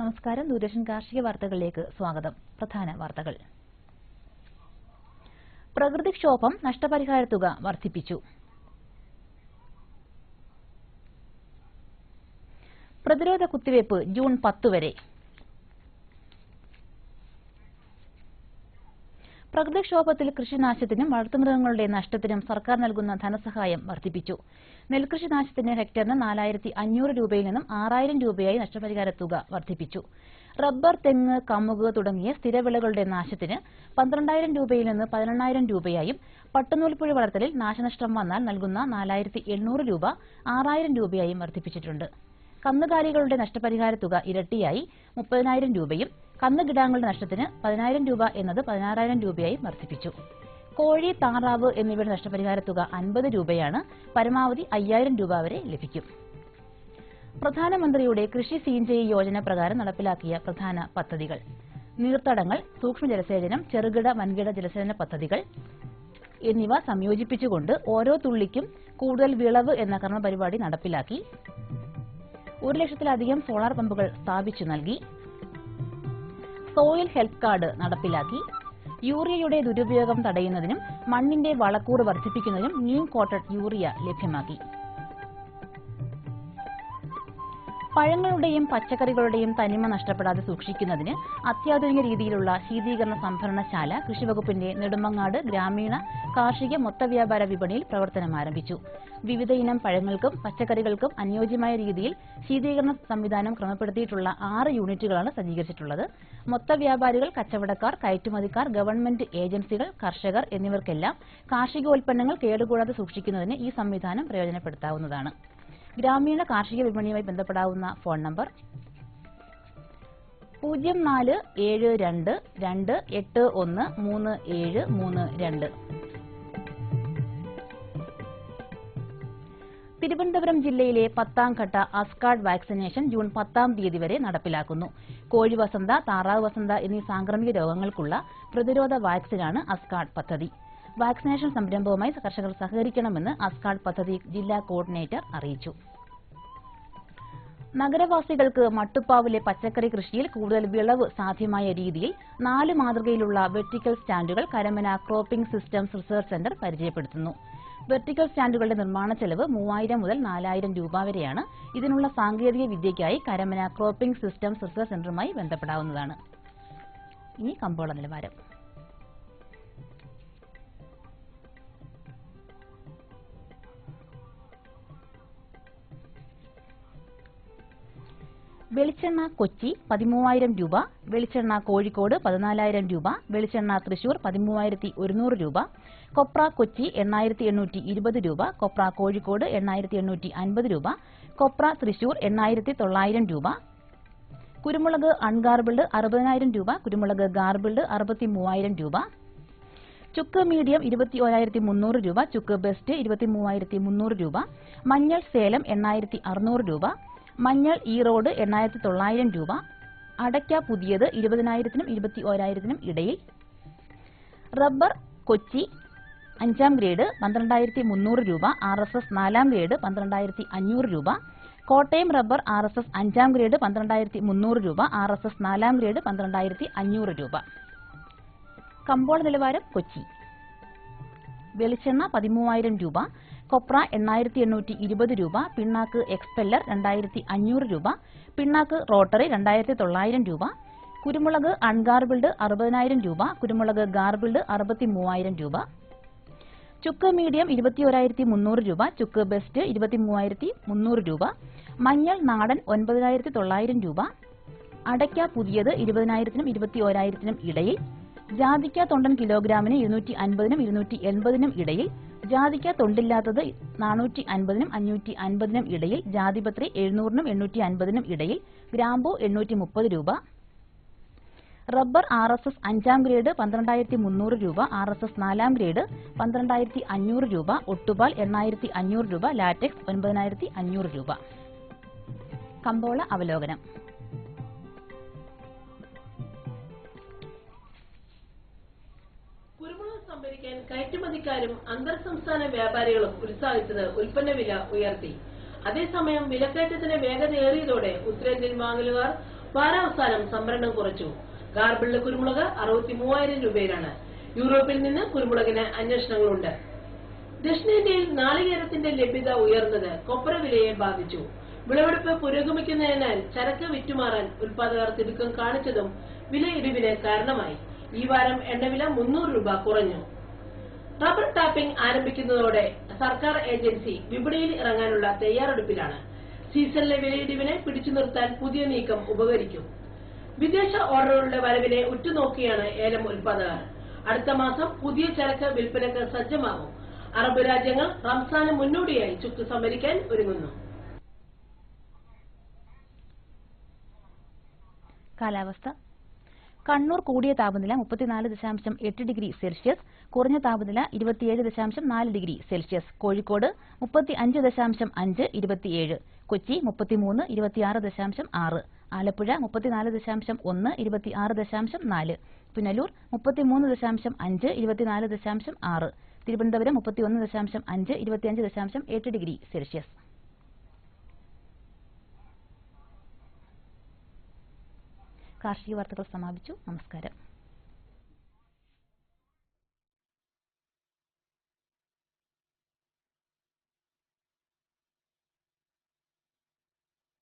നമസ്കാരം. ദൂരദർശൻ കാർഷിക വാർത്തകളിലേക്ക് സ്വാഗതം. പ്രധാന വാർത്തകൾ. പ്രകൃതിക്ഷോഭം നഷ്ടപരിഹാര തുക വർദ്ധിപ്പിച്ചു. പ്രതിരോധ കുത്തിവയ്പ് ജൂൺ 10 വരെ. പ്രകൃതിക്ഷോഭത്തിൽ കൃഷിനാശത്തിനും വളർത്തുമൃഗങ്ങളുടെ നഷ്ടത്തിനും സർക്കാർ നൽകുന്ന ധനസഹായം വർദ്ധിപ്പിച്ചു. നെൽകൃഷി നാശത്തിന് ഹെക്ടറിന് 4500 രൂപയിൽ നിന്നും 6000 രൂപയായി നഷ്ടപരിഹാര തുക വർദ്ധിപ്പിച്ചു. റബ്ബർ, തെങ്ങ്, കമുക് തുടങ്ങിയ സ്ഥിരവിളകളുടെ നാശത്തിന് 12000 രൂപയിൽ നിന്ന് 18000 രൂപയായും പട്ടുനൂൽപ്പുഴ വളർത്തലിൽ നാശനഷ്ടം വന്നാൽ നൽകുന്ന 4800 രൂപ 6000 രൂപയായും വർദ്ധിപ്പിച്ചിട്ടുണ്ട്. കന്നുകാലികളുടെ നഷ്ടപരിഹാര തുക ഇരട്ടിയായി 30000 രൂപയും കന്നുകിടാങ്ങളുടെ നഷ്ടത്തിന് 10000 രൂപ എന്നത് 16000 രൂപയായും വർദ്ധിപ്പിച്ചു. കോഴി, താറാവ് എന്നിവയുടെ നഷ്ടപരിഹാര തുക 50 രൂപയാണ്. പരമാവധി 5000 രൂപ വരെ ലഭിക്കും. പ്രധാനമന്ത്രിയുടെ കൃഷി സിഞ്ചയി യോജന പ്രകാരം നടപ്പിലാക്കിയ പ്രധാന പദ്ധതികൾ: നീർത്തടങ്ങൾ, സൂക്ഷ്മ ജലസേചനം, ചെറുകിട വൻകിട ജലസേചന പദ്ധതികൾ എന്നിവ സംയോജിപ്പിച്ചുകൊണ്ട് ഓരോ തുള്ളിക്കും കൂടുതൽ വിളവ് എന്ന കർമ്മപരിപാടി നടപ്പിലാക്കി. 1,00,000-ലധികം സോളാർ പമ്പുകൾ സ്ഥാപിച്ചു നൽകി. സോയിൽ ഹെൽത്ത് കാർഡ് നടപ്പിലാക്കി. യൂറിയയുടെ ദുരുപയോഗം തടയുന്നതിനും മണ്ണിന്റെ വളക്കൂറ് വർദ്ധിപ്പിക്കുന്നതിനും നീം കോട്ടഡ് യൂറിയ ലഭ്യമാക്കി. പഴങ്ങളുടെയും പച്ചക്കറികളുടെയും തനിമ നഷ്ടപ്പെടാതെ സൂക്ഷിക്കുന്നതിന് അത്യാധുനിക രീതിയിലുള്ള ശീതീകരണ സംഭരണശാല കൃഷിവകുപ്പിന്റെ നെടുമങ്ങാട് ഗ്രാമീണ കാർഷിക മൊത്തവ്യാപാര വിപണിയിൽ പ്രവർത്തനം ആരംഭിച്ചു. വിവിധ ഇനം പഴങ്ങൾക്കും പച്ചക്കറികൾക്കും അനുയോജ്യമായ രീതിയിൽ ശീതീകരണ സംവിധാനം ക്രമപ്പെടുത്തിയിട്ടുള്ള 6 യൂണിറ്റുകളാണ് സജ്ജീകരിച്ചിട്ടുള്ളത്. മൊത്തവ്യാപാരികൾ, കച്ചവടക്കാർ, കയറ്റുമതിക്കാർ, ഗവൺമെന്റ് ഏജൻസികൾ, കർഷകർ എന്നിവർക്കെല്ലാം കാർഷികോൽപ്പന്നങ്ങൾ കേടുകൂടാതെ സൂക്ഷിക്കുന്നതിന് ഈ സംവിധാനം പ്രയോജനപ്പെടുത്താവുന്നതാണ്. ഗ്രാമീണ കാർഷിക വിപണിയുമായി ബന്ധപ്പെടാവുന്ന ഫോൺ നമ്പർ 0472281332. തിരുവനന്തപുരം ജില്ലയിലെ 10ാം ഘട്ട അസ്കാർഡ് വാക്സിനേഷൻ ജൂൺ 10-ാം തീയതി വരെ നടപ്പിലാക്കുന്നു. കോഴി വസന്ത, താറാവ് വസന്ത എന്നീ സാംക്രമിക രോഗങ്ങൾക്കുള്ള പ്രതിരോധ വാക്സിനാണ് അസ്കാർഡ് പദ്ധതി. വാക്സിനേഷൻ സംരംഭവുമായി കർഷകർ സഹകരിക്കണമെന്ന് അസ്കാർഡ് പദ്ധതി ജില്ലാ കോർഡിനേറ്റർ അറിയിച്ചു. നഗരവാസികൾക്ക് മട്ടുപ്പാവിലെ പച്ചക്കറി കൃഷിയിൽ കൂടുതൽ വിളവ് സാധ്യമായ രീതിയിൽ 4 മാതൃകയിലുള്ള വെർട്ടിക്കൽ സ്റ്റാൻഡുകൾ Karamana cropping systems research centre പരിചയപ്പെടുത്തുന്നു. വെർട്ടിക്കൽ സ്റ്റാൻഡുകളുടെ നിർമ്മാണ ചെലവ് 3000 മുതൽ 4000 രൂപ വരെയാണ്. ഇതിനുള്ള സാങ്കേതിക വിദ്യയ്ക്കായി കരമന ക്രോപ്പിംഗ് സിസ്റ്റംസ് റിസർച്ച് സെന്ററുമായി ബന്ധപ്പെടാവുന്നതാണ്. ഇനി കമ്പോള നിലവാരം. വെളിച്ചെണ്ണ കൊച്ചി 13000 രൂപ, വെളിച്ചെണ്ണ കോഴിക്കോട് 14000 രൂപ, വെളിച്ചെണ്ണ തൃശൂർ 13100 രൂപ, കൊപ്ര കൊച്ചി 8820 രൂപ, കൊപ്ര കോഴിക്കോട് 8850 രൂപ, കൊപ്ര തൃശൂർ 8900 രൂപ, കുരുമുളക് അൺഗാർബിൾഡ് 60000 രൂപ, കുരുമുളക് ഗാർബിൾഡ് 63000 രൂപ, ചുക്ക് മീഡിയം 21300 രൂപ, ചുക്ക് ബെസ്റ്റ് 23300 രൂപ, മഞ്ഞൾ സേലം 8600 രൂപ, മഞ്ഞൾ ഈറോഡ് 8900 രൂപ, അടയ്ക്ക പുതിയത് 20000-നും 21000-നും ഇടയിൽ, റബ്ബർ കൊച്ചി 5ാം ഗ്രേഡ് 12300 രൂപ, RSS 4ാം ഗ്രേഡ് 12500 രൂപ, കോട്ടയം റബ്ബർ RSS 5ാം ഗ്രേഡ് 12,300 രൂപ, RSS 4ാം ഗ്രേഡ് 12,500 രൂപ. കമ്പോള നിലവാരം കൊച്ചി. വെളിച്ചെണ്ണ 13,000 രൂപ, കൊപ്ര 8,820 രൂപ, പിണ്ണാക്ക് എക്സ്പെല്ലർ 2,500 രൂപ, പിണ്ണാക്ക് റോട്ടറി 2,900 രൂപ, കുരുമുളക് അൺഗാർബിൾഡ് 60,000 രൂപ, കുരുമുളക് ഗാർബിൾഡ് 63,000 രൂപ. ചുക്ക് മീഡിയം 21,300 രൂപ, ചുക്ക് ബെസ്റ്റ് 23,300 രൂപ, മഞ്ഞൾ നാടൻ 9,900 രൂപ, അടയ്ക്ക പുതിയത് 20,000-നും 21,000-നും ഇടയിൽ, ജാതിക്ക തൊണ്ടൻ കിലോഗ്രാമിന് 250-നും 280-നും ഇടയിൽ, ജാതിക്ക തൊണ്ടില്ലാത്തത് 450-നും 550-നും ഇടയിൽ, ജാതിപത്രി 700-നും 850-നും ഇടയിൽ, ഗ്രാമ്പു 830 രൂപ. റബ്ബർ RSS 5ാം ഗ്രേഡ് 12,300 രൂപ, RSS 4ാം ഗ്രേഡ് 12,500 രൂപ, ഒട്ടുപാൽ 8,500 രൂപ, ലാറ്റക്സ് 9,500 രൂപ. കമ്പോള അവലോകനം. കുരുമുളക് സംഭരിക്കാൻ കയറ്റുമതിക്കാരും അന്തർ സംസ്ഥാന വ്യാപാരികളും ഉത്സാഹിച്ചത് ഉൽപ്പന്ന വില ഉയർത്തി. അതേസമയം വിലക്കയറ്റത്തിന് വേഗതയേറിയതോടെ ഉത്തരേന്ത്യൻ വാങ്ങലുകാർ വാരാവസാനം സംഭരണം കുറച്ചു. ഗാർബിൾഡ് കുരുമുളക് 63,000 രൂപയിലാണ്. യൂറോപ്പിൽ നിന്ന് കുരുമുളകിന് അന്വേഷണങ്ങളുണ്ട്. ദക്ഷിണേന്ത്യയിൽ നാളികേരത്തിന്റെ ലഭ്യത ഉയർന്നത് കൊപ്ര വിലയെ ബാധിച്ചു. വിളവെടുപ്പ് പുരോഗമിക്കുന്നതിനാൽ ചരക്ക് വിറ്റുമാറാൻ ഉൽപാദകർ തിടുക്കം കാണിച്ചതും വില ഇടിവിന് കാരണമായി. ഈ വാരം എണ്ണവില 300 രൂപ കുറഞ്ഞു. റബ്ബർ ടാപ്പിംഗ് ആരംഭിക്കുന്നതോടെ സർക്കാർ ഏജൻസി വിപണിയിൽ ഇറങ്ങാനുള്ള തയ്യാറെടുപ്പിലാണ്. സീസണിലെ വിലയിടിവിനെ പിടിച്ചു നിർത്താൻ പുതിയ നീക്കം ഉപകരിക്കും. വിദേശ ഓർഡറുകളുടെ വരവിനെ ഉറ്റുനോക്കിയാണ് ഏലം ഉൽപാദകർ. അടുത്ത മാസം പുതിയ ചരക്ക് വിൽപ്പനക്ക് സജ്ജമാകും. അറബ് രാജ്യങ്ങൾ റംസാന് മുന്നോടിയായി ചുക്ക് സംഭരിക്കാൻ ഒരുങ്ങുന്നു. കാലാവസ്ഥ. കണ്ണൂർ കൂടിയ താപനില 34.8 ഡിഗ്രി സെൽഷ്യസ്, കുറഞ്ഞ താപനില 27.4 degree Celsius. Kozhikode 35.5 27, Kochi 33 26.6, Alappuzha 34.1 26.4, Punalur 33.5 24.6, Thiruvananthapuram 31.5 25.8 degree Celsius. കാർഷിക വാർത്തകൾ സമാപിച്ചു. നമസ്കാരം.